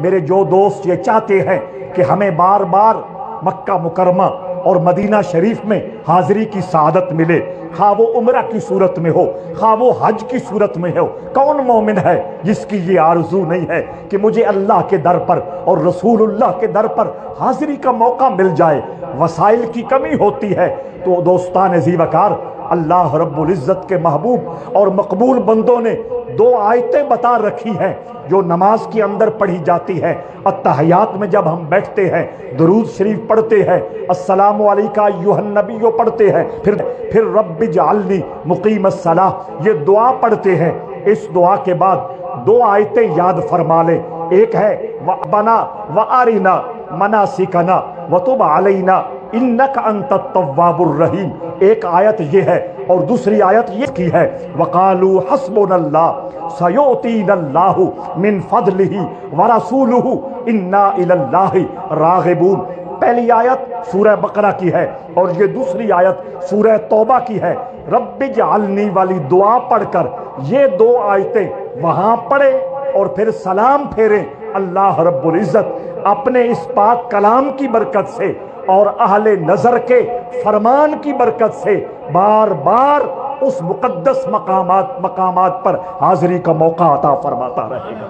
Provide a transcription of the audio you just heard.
میرے جو دوست یہ چاہتے ہیں کہ ہمیں بار بار مکہ مکرمہ اور مدینہ شریف میں حاضری کی سعادت ملے، خواہ وہ عمرہ کی صورت میں ہو خواہ وہ حج کی صورت میں ہو، کون مومن ہے جس کی یہ آرزو نہیں ہے کہ مجھے اللہ کے در پر اور رسول اللہ کے در پر حاضری کا موقع مل جائے؟ وسائل کی کمی ہوتی ہے تو دوستان ذی وقار، اللہ رب العزت کے محبوب اور مقبول بندوں نے دو آیتیں بتا رکھی ہیں جو نماز کے اندر پڑھی جاتی ہے۔ التحیات میں جب ہم بیٹھتے ہیں درود شریف پڑھتے ہیں، السلام علیکہ ایھا النبی پڑھتے ہیں، پھر رب اجعلنی مقیم الصلاۃ یہ دعا پڑھتے ہیں۔ اس دعا کے بعد دو آیتیں یاد فرما لیں، ایک ہے وَأَبَنَا وَأَرِنَا مَنَاسِكَنَا وَتُبْ عَلَيْنَا اِنَّكَ أَنْتَ التَّوَّابُ الرَّحِيمُ، ایک آیت یہ ہے اور دوسری آیت یہ کی ہے وَقَالُوا حَسْبُنَا اللَّهُ سَيُؤْتِينَا اللَّهُ مِنْ فَضْلِهِ وَرَسُولُهُ إِنَّا إِلَى اللَّهِ رَاغِبُونَ۔ پہلی آیت سورہ بقرہ کی ہے اور یہ دوسری آیت سورہ توبہ کی ہے۔ رب اجعلنی والی دعا پڑھ کر یہ دو آیتیں وہاں پڑھیں اور پھر سلام پھیریں، اللہ رب العزت اپنے اس پاک کلام کی برکت سے اور اہل نظر کے فرمان کی برکت سے بار بار اس مقدس مقامات پر حاضری کا موقع عطا فرماتا رہے گا۔